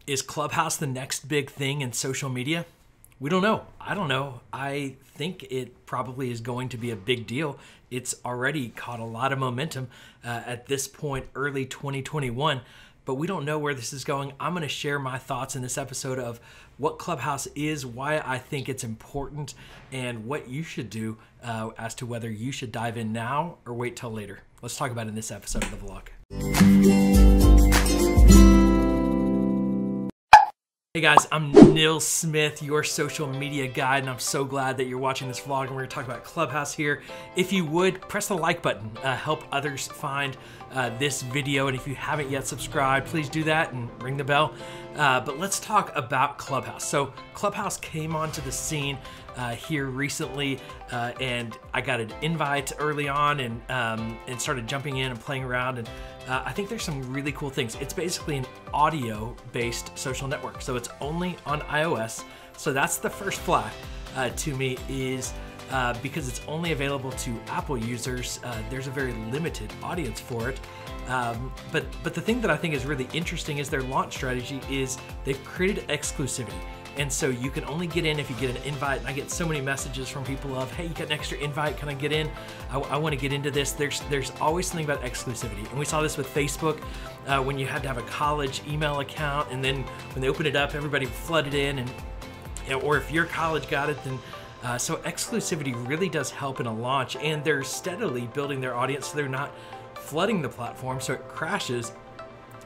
Is Clubhouse the next big thing in social media? We don't know. I don't know. I think it probably is going to be a big deal. It's already caught a lot of momentum at this point, early 2021, but we don't know where this is going. I'm going to share my thoughts in this episode of what Clubhouse is, why I think it's important, and what you should do as to whether you should dive in now or wait till later. Let's talk about it in this episode of the vlog. Hey guys, I'm Nils Smith, your social media guide, and I'm so glad that you're watching this vlog, and we're going to talk about Clubhouse here. If you would, press the like button, help others find this video, and if you haven't yet subscribed, please do that and ring the bell. But let's talk about Clubhouse. So Clubhouse came onto the scene here recently, and I got an invite early on and started jumping in and playing around, and I think there's some really cool things. It's basically an audio-based social network, so it's only on iOS. So that's the first flag to me is because it's only available to Apple users, there's a very limited audience for it. But the thing that I think is really interesting is their launch strategy is they've created exclusivity. And so you can only get in if you get an invite. And I get so many messages from people of, hey, you got an extra invite, can I get in? I want to get into this. There's always something about exclusivity. And we saw this with Facebook when you had to have a college email account, and then when they opened it up, everybody flooded in, and or if your college got it, then so exclusivity really does help in a launch, and they're steadily building their audience so they're not flooding the platform so it crashes,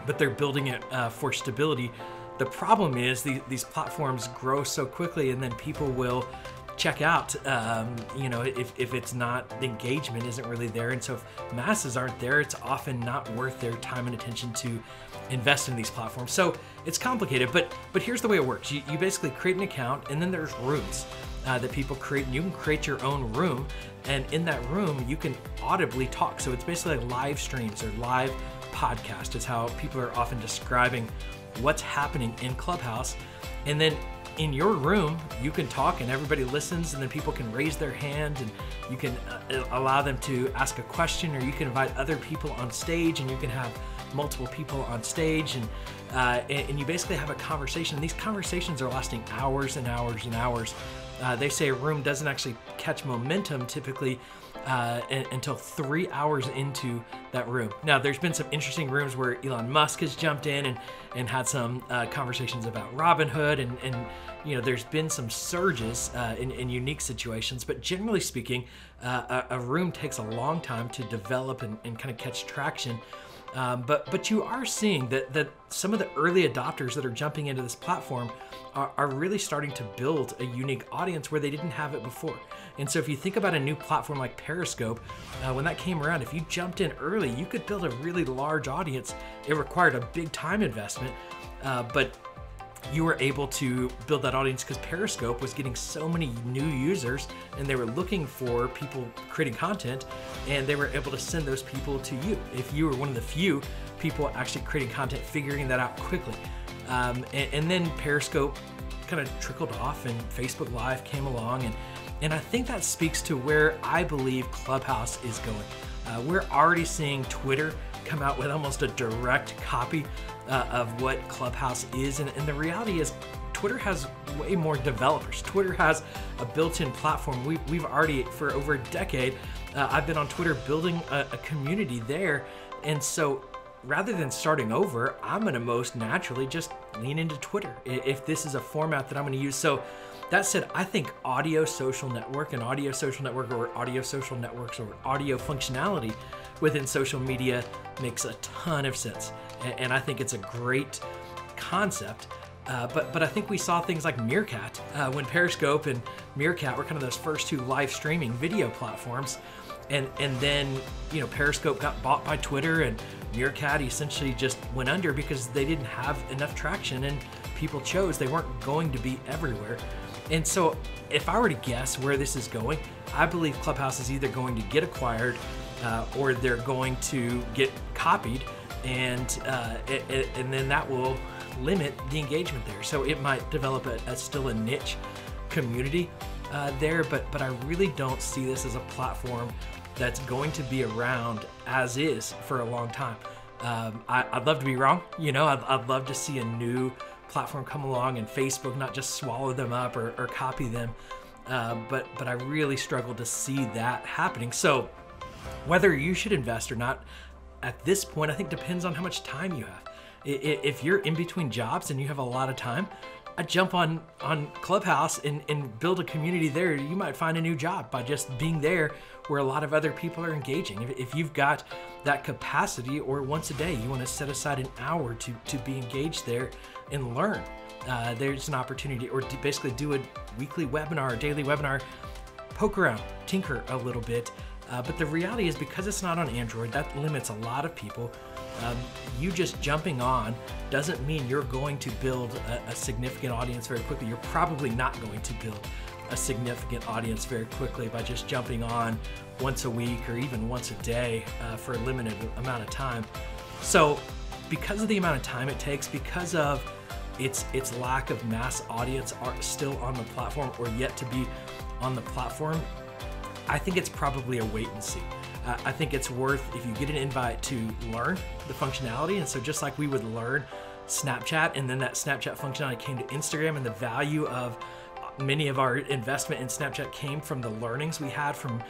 but they're building it for stability. The problem is these platforms grow so quickly, and then people will check out, if it's not, the engagement isn't really there. And so if masses aren't there, it's often not worth their time and attention to invest in these platforms. So it's complicated, but here's the way it works. You basically create an account, and then there's rooms that people create, and you can create your own room, and in that room you can audibly talk. So it's basically like live streams or live podcast is how people are often describing what's happening in Clubhouse. And then in your room you can talk and everybody listens, and then people can raise their hand, and you can allow them to ask a question, or you can invite other people on stage, and you can have multiple people on stage, and you basically have a conversation. And these conversations are lasting hours and hours and hours. They say a room doesn't actually catch momentum typically until 3 hours into that room. Now, there's been some interesting rooms where Elon Musk has jumped in and had some conversations about Robinhood, and there's been some surges in unique situations, but generally speaking, a room takes a long time to develop and kind of catch traction. But you are seeing that some of the early adopters that are jumping into this platform are really starting to build a unique audience where they didn't have it before. And so if you think about a new platform like Periscope, when that came around, if you jumped in early, you could build a really large audience. It required a big time investment, but you were able to build that audience because Periscope was getting so many new users, and they were looking for people creating content, and they were able to send those people to you. If you were one of the few people actually creating content, figuring that out quickly. And then Periscope kind of trickled off, and Facebook Live came along, and I think that speaks to where I believe Clubhouse is going. We're already seeing Twitter come out with almost a direct copy of what Clubhouse is, and the reality is Twitter has way more developers. Twitter has a built-in platform. We've already, for over a decade, I've been on Twitter building a community there, and so rather than starting over, I'm going to most naturally just lean into Twitter if this is a format that I'm going to use. So that said, I think audio social network or audio social networks or audio functionality within social media makes a ton of sense. And I think it's a great concept. But I think we saw things like Meerkat when Periscope and Meerkat were kind of those first two live streaming video platforms. And then, Periscope got bought by Twitter, and Meerkat essentially just went under because they didn't have enough traction, and people chose they weren't going to be everywhere. And so if I were to guess where this is going, I believe Clubhouse is either going to get acquired or they're going to get copied, and then that will limit the engagement there. So it might develop still a niche community there, but I really don't see this as a platform that's going to be around as is for a long time. I'd love to be wrong. I'd love to see a new platform come along and Facebook not just swallow them up or copy them. But I really struggle to see that happening. So whether you should invest or not at this point, I think depends on how much time you have. If you're in between jobs and you have a lot of time, I'd jump on Clubhouse and build a community there. You might find a new job by just being there where a lot of other people are engaging. If you've got that capacity, or once a day you want to set aside an hour to be engaged there and learn, there's an opportunity, or to basically do a weekly webinar, daily webinar, poke around, tinker a little bit. But the reality is, because it's not on Android, that limits a lot of people. You just jumping on doesn't mean you're going to build a significant audience very quickly. You're probably not going to build a significant audience very quickly by just jumping on once a week or even once a day for a limited amount of time. So because of the amount of time it takes, because of its lack of mass audience are still on the platform or yet to be on the platform, I think it's probably a wait and see. I think it's worth, if you get an invite, to learn the functionality. And so just like we would learn Snapchat, and then that Snapchat functionality came to Instagram, and the value of many of our investment in Snapchat came from the learnings we had from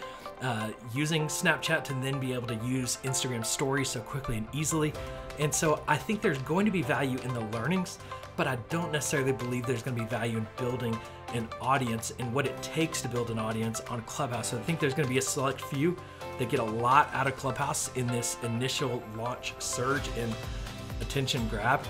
using Snapchat to then be able to use Instagram stories so quickly and easily. And so I think there's going to be value in the learnings, but I don't necessarily believe there's going to be value in building an audience and what it takes to build an audience on Clubhouse. So I think there's going to be a select few that get a lot out of Clubhouse in this initial launch surge and attention grab.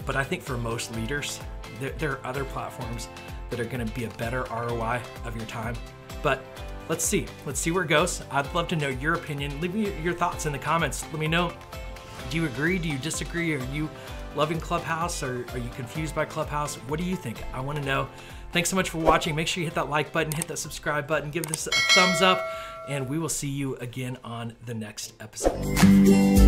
But I think for most leaders, there are other platforms that are going to be a better ROI of your time. But let's see where it goes. I'd love to know your opinion. Leave me your thoughts in the comments. Let me know, do you agree? Do you disagree? Are you loving Clubhouse, or are you confused by Clubhouse? What do you think? I want to know. Thanks so much for watching. Make sure you hit that like button, hit that subscribe button, give this a thumbs up, and we will see you again on the next episode.